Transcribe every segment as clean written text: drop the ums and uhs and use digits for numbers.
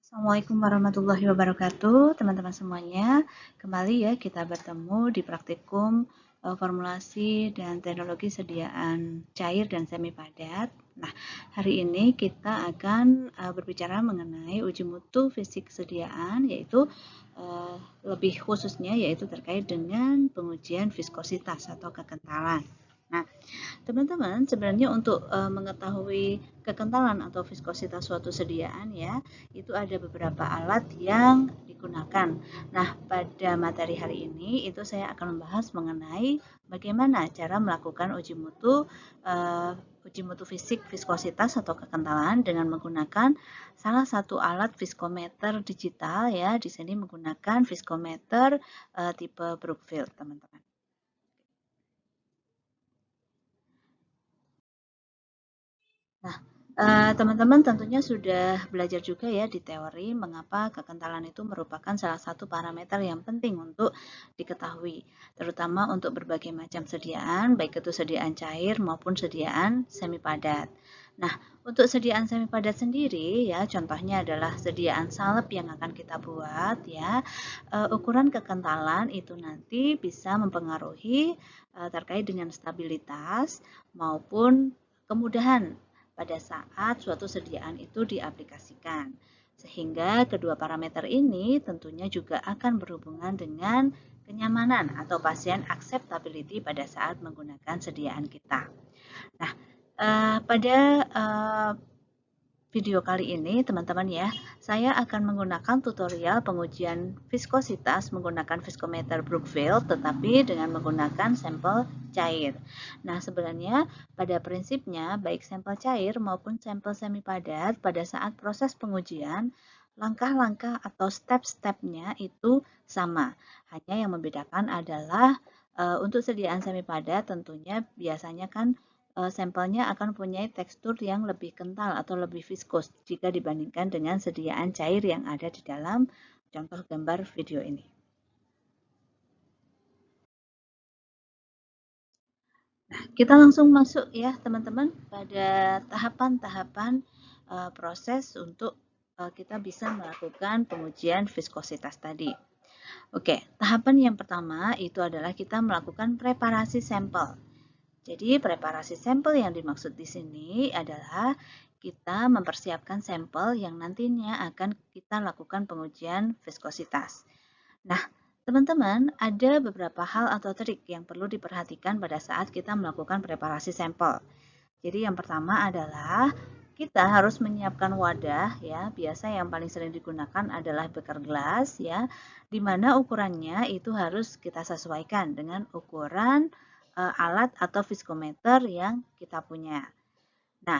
Assalamualaikum warahmatullahi wabarakatuh, teman-teman semuanya. Kembali ya kita bertemu di praktikum formulasi dan teknologi sediaan cair dan semi padat. Nah, hari ini kita akan berbicara mengenai uji mutu fisik sediaan, yaitu lebih khususnya yaitu terkait dengan pengujian viskositas atau kekentalan. Nah, teman-teman, sebenarnya untuk mengetahui kekentalan atau viskositas suatu sediaan ya, itu ada beberapa alat yang digunakan. Nah, pada materi hari ini itu saya akan membahas mengenai bagaimana cara melakukan uji mutu fisik viskositas atau kekentalan dengan menggunakan salah satu alat viskometer digital ya. Di sini menggunakan viskometer tipe Brookfield, teman-teman. Nah, teman-teman tentunya sudah belajar juga ya di teori mengapa kekentalan itu merupakan salah satu parameter yang penting untuk diketahui, terutama untuk berbagai macam sediaan, baik itu sediaan cair maupun sediaan semi padat. Nah, untuk sediaan semi padat sendiri ya, contohnya adalah sediaan salep yang akan kita buat ya, ukuran kekentalan itu nanti bisa mempengaruhi terkait dengan stabilitas maupun kemudahan pada saat suatu sediaan itu diaplikasikan. Sehingga kedua parameter ini tentunya juga akan berhubungan dengan kenyamanan atau pasien acceptability pada saat menggunakan sediaan kita. Nah, pada video kali ini, teman-teman ya, saya akan menggunakan tutorial pengujian viskositas menggunakan viskometer Brookfield, tetapi dengan menggunakan sampel cair. Nah, sebenarnya pada prinsipnya, baik sampel cair maupun sampel semi padat, pada saat proses pengujian, langkah-langkah atau step-stepnya itu sama. Hanya yang membedakan adalah untuk sediaan semi padat tentunya biasanya kan sampelnya akan mempunyai tekstur yang lebih kental atau lebih viskos jika dibandingkan dengan sediaan cair yang ada di dalam contoh gambar video ini. Nah, kita langsung masuk ya teman-teman pada tahapan-tahapan proses untuk kita bisa melakukan pengujian viskositas tadi. Oke, tahapan yang pertama itu adalah kita melakukan preparasi sampel. Jadi preparasi sampel yang dimaksud di sini adalah kita mempersiapkan sampel yang nantinya akan kita lakukan pengujian viskositas. Nah, teman-teman, ada beberapa hal atau trik yang perlu diperhatikan pada saat kita melakukan preparasi sampel. Jadi yang pertama adalah kita harus menyiapkan wadah ya, biasa yang paling sering digunakan adalah beker gelas ya, di mana ukurannya itu harus kita sesuaikan dengan ukuran alat atau viskometer yang kita punya. Nah,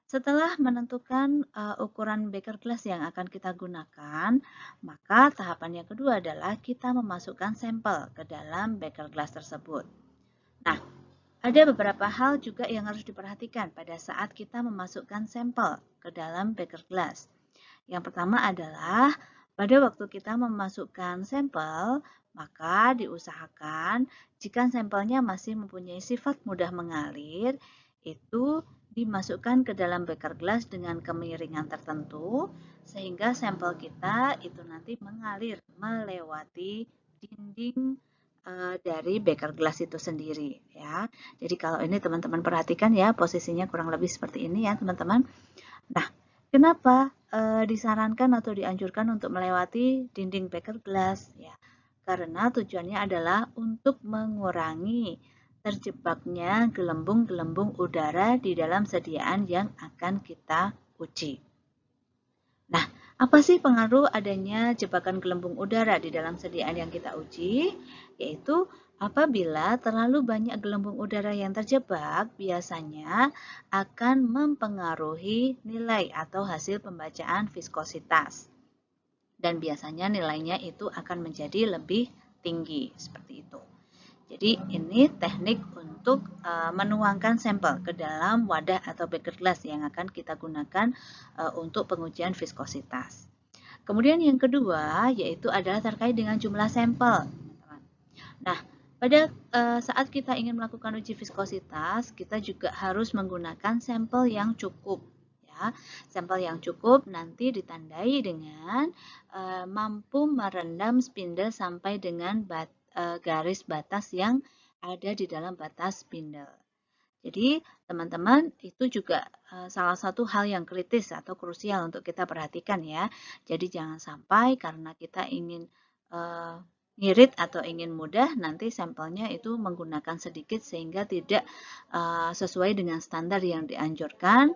setelah menentukan ukuran beker gelas yang akan kita gunakan, maka tahapan yang kedua adalah kita memasukkan sampel ke dalam beker gelas tersebut. Nah, ada beberapa hal juga yang harus diperhatikan pada saat kita memasukkan sampel ke dalam beker gelas. Yang pertama adalah pada waktu kita memasukkan sampel, maka diusahakan jika sampelnya masih mempunyai sifat mudah mengalir, itu dimasukkan ke dalam beker gelas dengan kemiringan tertentu, sehingga sampel kita itu nanti mengalir melewati dinding dari beker gelas itu sendiri ya. Jadi kalau ini teman-teman perhatikan ya, posisinya kurang lebih seperti ini ya teman-teman. Nah, kenapa disarankan atau dianjurkan untuk melewati dinding beker gelas ya? Karena tujuannya adalah untuk mengurangi terjebaknya gelembung-gelembung udara di dalam sediaan yang akan kita uji. Nah, apa sih pengaruh adanya jebakan gelembung udara di dalam sediaan yang kita uji? Yaitu apabila terlalu banyak gelembung udara yang terjebak, biasanya akan mempengaruhi nilai atau hasil pembacaan viskositas. Dan biasanya nilainya itu akan menjadi lebih tinggi, seperti itu. Jadi ini teknik untuk menuangkan sampel ke dalam wadah atau beker gelas yang akan kita gunakan untuk pengujian viskositas. Kemudian yang kedua yaitu adalah terkait dengan jumlah sampel. Nah, pada saat kita ingin melakukan uji viskositas, kita juga harus menggunakan sampel yang cukup. ya. Sampel yang cukup nanti ditandai dengan mampu merendam spindle sampai dengan garis batas yang ada di dalam batas spindle. Jadi, teman-teman, itu juga salah satu hal yang kritis atau krusial untuk kita perhatikan ya. Jadi, jangan sampai karena kita ingin ngirit atau ingin mudah, nanti sampelnya itu menggunakan sedikit sehingga tidak sesuai dengan standar yang dianjurkan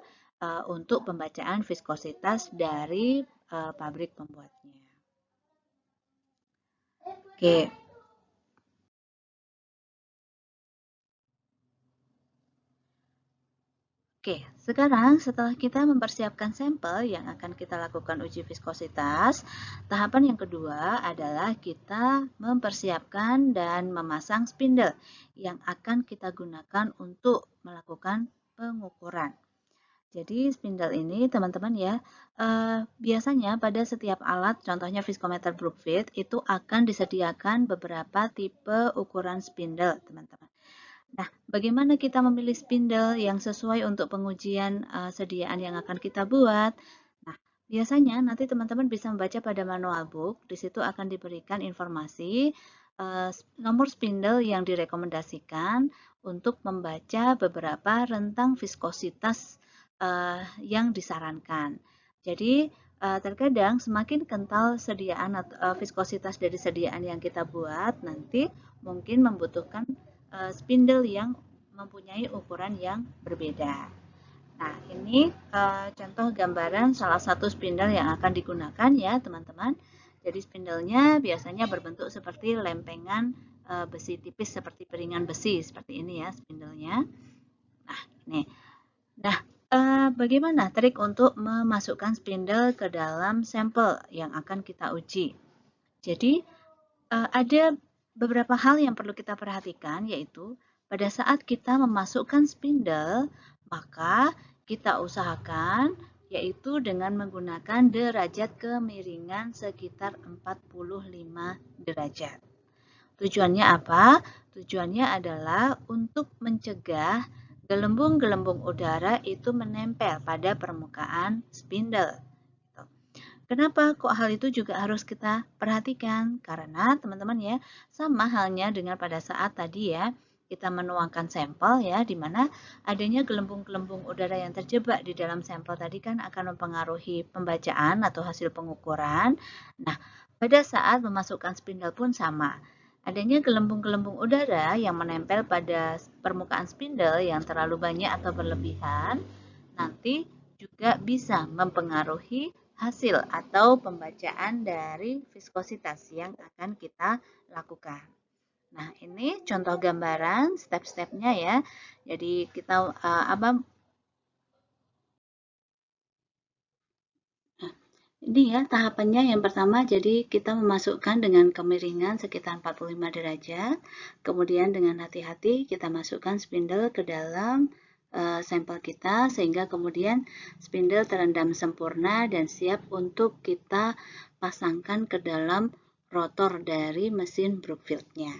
untuk pembacaan viskositas dari pabrik pembuatnya. Oke. Oke, sekarang setelah kita mempersiapkan sampel yang akan kita lakukan uji viskositas, tahapan yang kedua adalah kita mempersiapkan dan memasang spindle yang akan kita gunakan untuk melakukan pengukuran. Jadi spindle ini teman-teman ya, biasanya pada setiap alat, contohnya viskometer Brookfield, itu akan disediakan beberapa tipe ukuran spindle teman-teman. Nah, bagaimana kita memilih spindle yang sesuai untuk pengujian sediaan yang akan kita buat? Nah, biasanya nanti teman-teman bisa membaca pada manual book, di situ akan diberikan informasi nomor spindle yang direkomendasikan untuk membaca beberapa rentang viskositas yang disarankan. Jadi, terkadang semakin kental sediaan atau viskositas dari sediaan yang kita buat, nanti mungkin membutuhkan spindle yang mempunyai ukuran yang berbeda. Nah, ini contoh gambaran salah satu spindle yang akan digunakan ya, teman-teman. Jadi spindlenya biasanya berbentuk seperti lempengan besi tipis seperti piringan besi, seperti ini ya spindlenya. Nah, ini. Nah, bagaimana trik untuk memasukkan spindle ke dalam sampel yang akan kita uji? Jadi, ada beberapa hal yang perlu kita perhatikan, yaitu pada saat kita memasukkan spindle, maka kita usahakan yaitu dengan menggunakan derajat kemiringan sekitar 45 derajat. Tujuannya apa? Tujuannya adalah untuk mencegah gelembung-gelembung udara itu menempel pada permukaan spindle. Kenapa kok hal itu juga harus kita perhatikan? Karena teman-teman ya, sama halnya dengan pada saat tadi ya, kita menuangkan sampel ya, di mana adanya gelembung-gelembung udara yang terjebak di dalam sampel tadi kan akan mempengaruhi pembacaan atau hasil pengukuran. Nah, pada saat memasukkan spindle pun sama. Adanya gelembung-gelembung udara yang menempel pada permukaan spindle yang terlalu banyak atau berlebihan, nanti juga bisa mempengaruhi hasil atau pembacaan dari viskositas yang akan kita lakukan. Nah, ini contoh gambaran step-stepnya ya. Jadi kita ini ya tahapannya yang pertama, jadi kita memasukkan dengan kemiringan sekitar 45 derajat. Kemudian dengan hati-hati kita masukkan spindle ke dalam sampel kita sehingga kemudian spindle terendam sempurna dan siap untuk kita pasangkan ke dalam rotor dari mesin Brookfield-nya.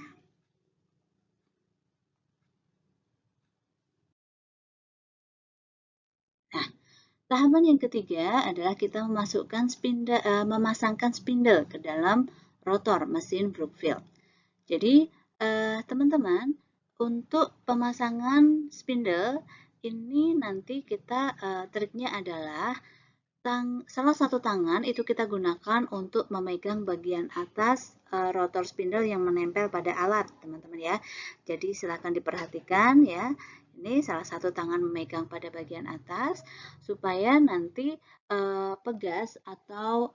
Nah, tahapan yang ketiga adalah kita memasangkan spindle ke dalam rotor mesin Brookfield. Jadi, teman-teman, untuk pemasangan spindle ini nanti kita triknya adalah salah satu tangan itu kita gunakan untuk memegang bagian atas rotor spindle yang menempel pada alat, teman-teman ya. Jadi silakan diperhatikan ya. Ini salah satu tangan memegang pada bagian atas supaya nanti pegas atau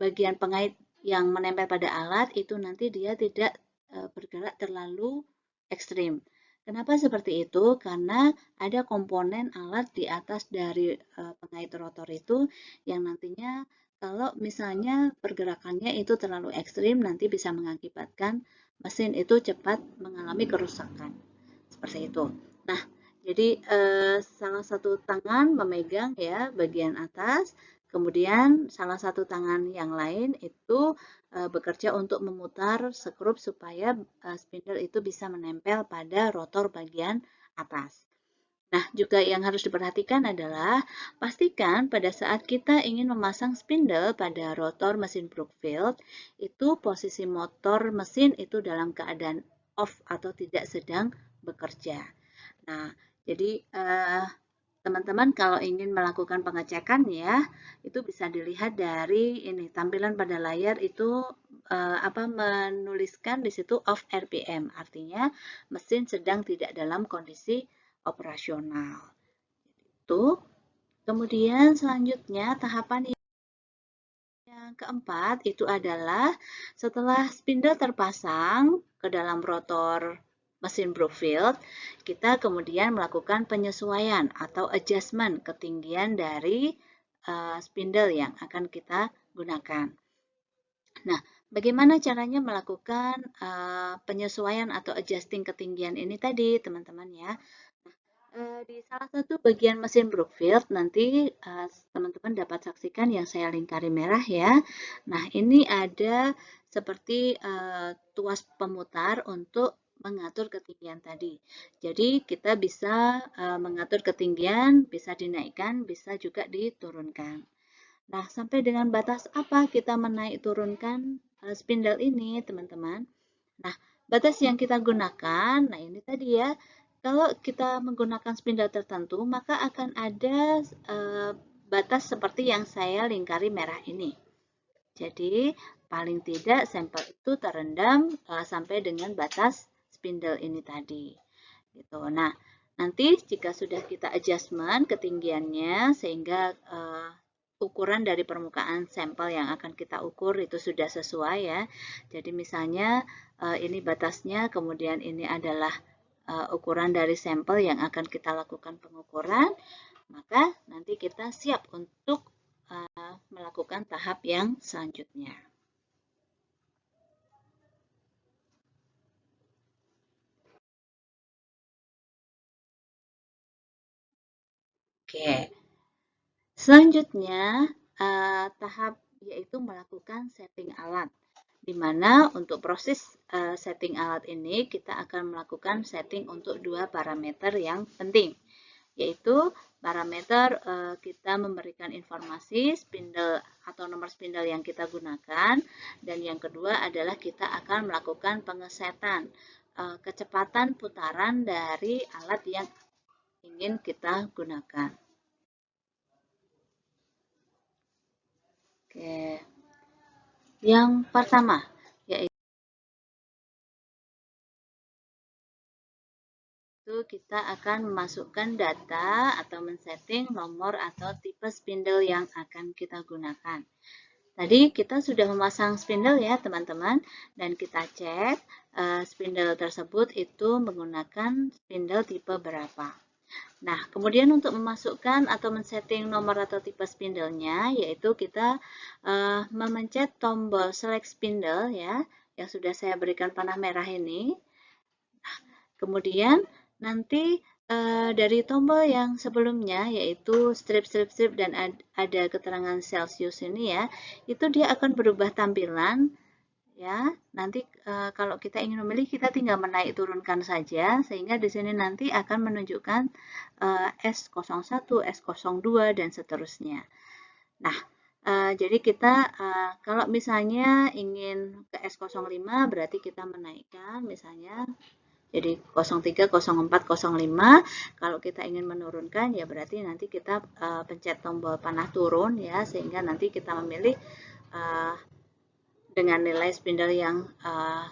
bagian pengait yang menempel pada alat itu nanti dia tidak bergerak terlalu ekstrim. Kenapa seperti itu? Karena ada komponen alat di atas dari pengait rotor itu yang nantinya kalau misalnya pergerakannya itu terlalu ekstrim nanti bisa mengakibatkan mesin itu cepat mengalami kerusakan. Seperti itu. Nah, jadi salah satu tangan memegang ya bagian atas, kemudian salah satu tangan yang lain itu bekerja untuk memutar skrup supaya spindle itu bisa menempel pada rotor bagian atas. Nah, juga yang harus diperhatikan adalah pastikan pada saat kita ingin memasang spindle pada rotor mesin Brookfield, itu posisi motor mesin itu dalam keadaan off atau tidak sedang bekerja. Nah, jadi teman-teman kalau ingin melakukan pengecekan ya, itu bisa dilihat dari ini tampilan pada layar itu menuliskan di situ off RPM, artinya mesin sedang tidak dalam kondisi operasional. Itu. Kemudian selanjutnya tahapan yang keempat itu adalah setelah spindle terpasang ke dalam rotor mesin Brookfield, kita kemudian melakukan penyesuaian atau adjustment ketinggian dari spindle yang akan kita gunakan. Nah, bagaimana caranya melakukan penyesuaian atau adjusting ketinggian ini tadi, teman-teman ya? Di salah satu bagian mesin Brookfield nanti teman-teman dapat saksikan yang saya lingkari merah ya. Nah, ini ada seperti tuas pemutar untuk mengatur ketinggian tadi. Jadi kita bisa mengatur ketinggian, bisa dinaikkan, bisa juga diturunkan. Nah, sampai dengan batas apa kita menaik turunkan spindle ini, teman-teman? Nah, batas yang kita gunakan, nah ini tadi ya, kalau kita menggunakan spindle tertentu, maka akan ada batas seperti yang saya lingkari merah ini. Jadi, paling tidak sampel itu terendam sampai dengan batas spindle ini tadi. Gitu. Nah, nanti jika sudah kita adjustment ketinggiannya sehingga ukuran dari permukaan sampel yang akan kita ukur itu sudah sesuai ya. Jadi misalnya ini batasnya, kemudian ini adalah ukuran dari sampel yang akan kita lakukan pengukuran, maka nanti kita siap untuk melakukan tahap yang selanjutnya. Oke, selanjutnya tahap yaitu melakukan setting alat. Di mana untuk proses setting alat ini kita akan melakukan setting untuk dua parameter yang penting, yaitu parameter kita memberikan informasi spindle atau nomor spindle yang kita gunakan, dan yang kedua adalah kita akan melakukan pengesetan kecepatan putaran dari alat yang ingin kita gunakan. Oke. Yang pertama, yaitu kita akan memasukkan data atau men-setting nomor atau tipe spindle yang akan kita gunakan. Tadi kita sudah memasang spindle ya teman-teman, dan kita cek spindle tersebut itu menggunakan spindle tipe berapa. Nah, kemudian untuk memasukkan atau men-setting nomor atau tipe spindle-nya, yaitu kita memencet tombol select spindle ya, yang sudah saya berikan panah merah ini. Nah, kemudian nanti dari tombol yang sebelumnya, yaitu strip dan ada keterangan Celsius ini ya, itu dia akan berubah tampilan ya. Nanti kalau kita ingin memilih, kita tinggal menaik turunkan saja, sehingga di sini nanti akan menunjukkan S01, S02 dan seterusnya. Nah, jadi kita kalau misalnya ingin ke S05 berarti kita menaikkan misalnya jadi 03, 04, 05. Kalau kita ingin menurunkan ya berarti nanti kita pencet tombol panah turun ya, sehingga nanti kita memilih dengan nilai spindle yang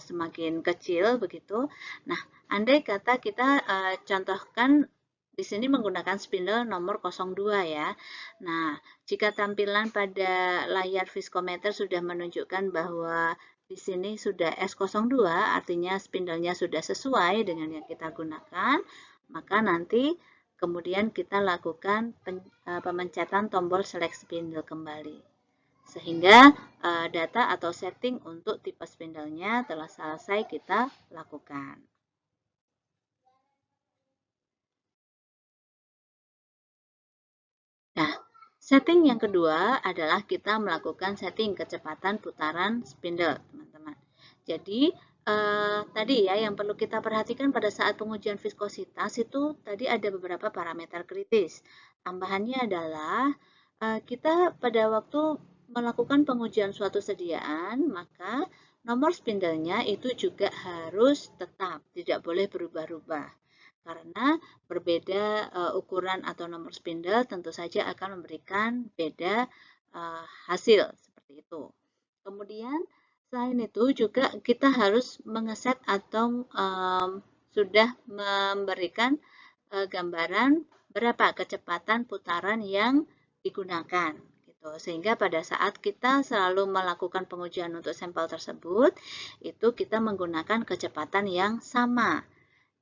semakin kecil begitu. Nah, andai kata kita contohkan di sini menggunakan spindle nomor 02 ya. Nah, jika tampilan pada layar viskometer sudah menunjukkan bahwa di sini sudah S02, artinya spindlenya sudah sesuai dengan yang kita gunakan, maka nanti kemudian kita lakukan pemencatan tombol select spindle kembali. Sehingga data atau setting untuk tipe spindle-nya telah selesai kita lakukan. Nah, setting yang kedua adalah kita melakukan setting kecepatan putaran spindle, teman-teman. Jadi, tadi ya yang perlu kita perhatikan pada saat pengujian viskositas itu tadi ada beberapa parameter kritis. Tambahannya adalah kita pada waktu melakukan pengujian suatu sediaan, maka nomor spindlenya itu juga harus tetap, tidak boleh berubah-ubah. Karena berbeda ukuran atau nomor spindle tentu saja akan memberikan beda hasil seperti itu. Kemudian selain itu juga kita harus mengeset atau sudah memberikan gambaran berapa kecepatan putaran yang digunakan gitu. Sehingga pada saat kita selalu melakukan pengujian untuk sampel tersebut, itu kita menggunakan kecepatan yang sama.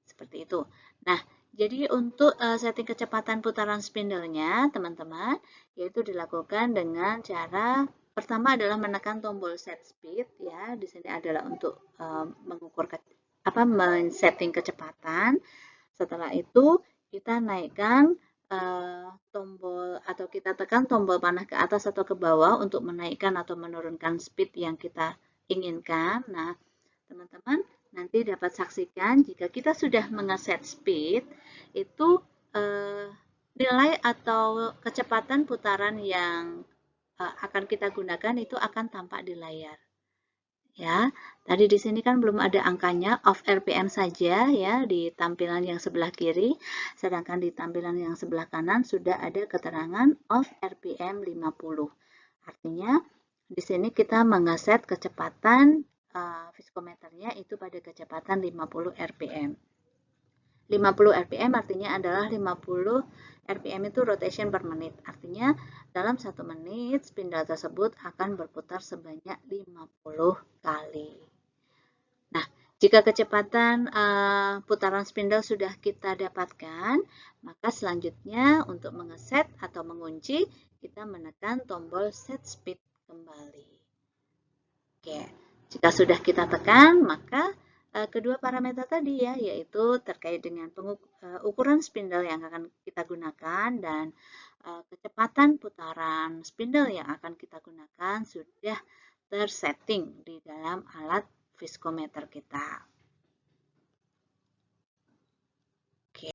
Seperti itu. Nah, jadi untuk setting kecepatan putaran spindle-nya, teman-teman, yaitu dilakukan dengan cara pertama adalah menekan tombol set speed ya. Di sini adalah untuk mengukur men-setting kecepatan. Setelah itu kita naikkan tombol atau kita tekan tombol panah ke atas atau ke bawah untuk menaikkan atau menurunkan speed yang kita inginkan. Nah, teman-teman nanti dapat saksikan jika kita sudah mengeset speed itu nilai atau kecepatan putaran yang akan kita gunakan itu akan tampak di layar. Ya, tadi di sini kan belum ada angkanya, off RPM saja ya di tampilan yang sebelah kiri, sedangkan di tampilan yang sebelah kanan sudah ada keterangan off RPM 50. Artinya di sini kita mengeset kecepatan viskometernya itu pada kecepatan 50 RPM. 50 RPM artinya adalah 50 RPM itu rotation per menit. Artinya dalam 1 menit spindle tersebut akan berputar sebanyak 50 kali. Nah, jika kecepatan putaran spindle sudah kita dapatkan, maka selanjutnya untuk mengeset atau mengunci, kita menekan tombol set speed kembali. Oke, jika sudah kita tekan, maka kedua parameter tadi ya, yaitu terkait dengan ukuran spindle yang akan kita gunakan dan kecepatan putaran spindle yang akan kita gunakan sudah tersetting di dalam alat viskometer kita. Oke.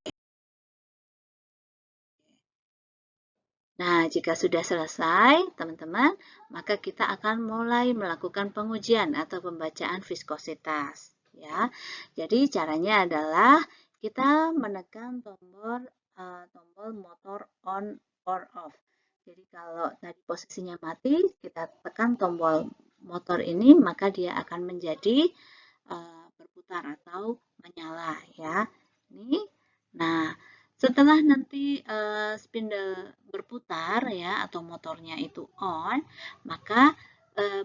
Nah, jika sudah selesai, teman-teman, maka kita akan mulai melakukan pengujian atau pembacaan viskositas. Ya, jadi caranya adalah kita menekan tombol motor on or off. Jadi kalau tadi posisinya mati, kita tekan tombol motor ini, maka dia akan menjadi berputar atau menyala. Ya, ini. Nah. Setelah nanti spindle berputar ya atau motornya itu on, maka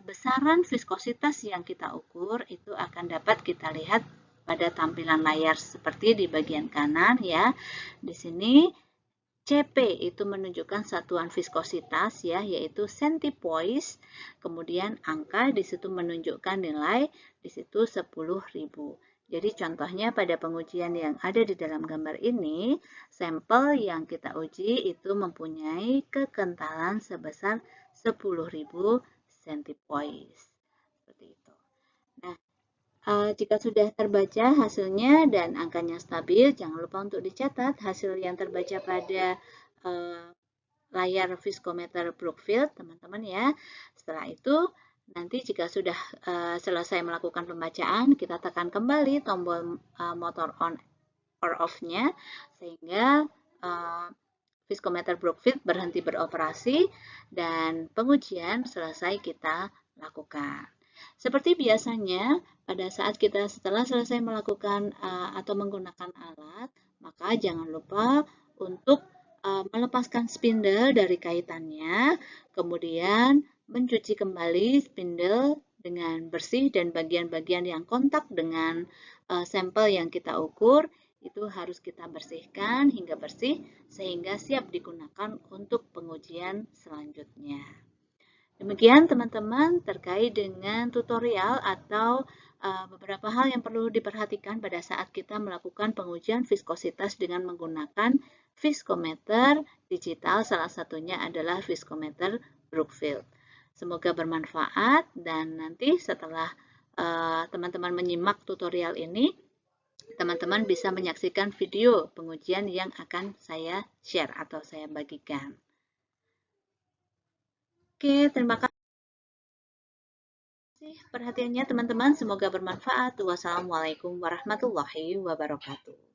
besaran viskositas yang kita ukur itu akan dapat kita lihat pada tampilan layar seperti di bagian kanan ya. Di sini CP itu menunjukkan satuan viskositas ya, yaitu centipoise. Kemudian angka di situ menunjukkan nilai di situ 10.000. Jadi contohnya pada pengujian yang ada di dalam gambar ini, sampel yang kita uji itu mempunyai kekentalan sebesar 10.000 centipoise. Seperti itu. Nah, jika sudah terbaca hasilnya dan angkanya stabil, jangan lupa untuk dicatat hasil yang terbaca pada layar viskometer Brookfield, teman-teman ya. Setelah itu, nanti jika sudah selesai melakukan pembacaan, kita tekan kembali tombol motor on or off-nya, sehingga viskometer Brookfield berhenti beroperasi dan pengujian selesai kita lakukan. Seperti biasanya, pada saat kita setelah selesai melakukan atau menggunakan alat, maka jangan lupa untuk melepaskan spindle dari kaitannya, kemudian mencuci kembali spindle dengan bersih dan bagian-bagian yang kontak dengan sampel yang kita ukur itu harus kita bersihkan hingga bersih sehingga siap digunakan untuk pengujian selanjutnya. Demikian teman-teman terkait dengan tutorial atau beberapa hal yang perlu diperhatikan pada saat kita melakukan pengujian viskositas dengan menggunakan viskometer digital, salah satunya adalah viskometer Brookfield. Semoga bermanfaat dan nanti setelah teman-teman menyimak tutorial ini, teman-teman bisa menyaksikan video pengujian yang akan saya share atau saya bagikan. Oke, terima kasih perhatiannya teman-teman. Semoga bermanfaat. Wassalamualaikum warahmatullahi wabarakatuh.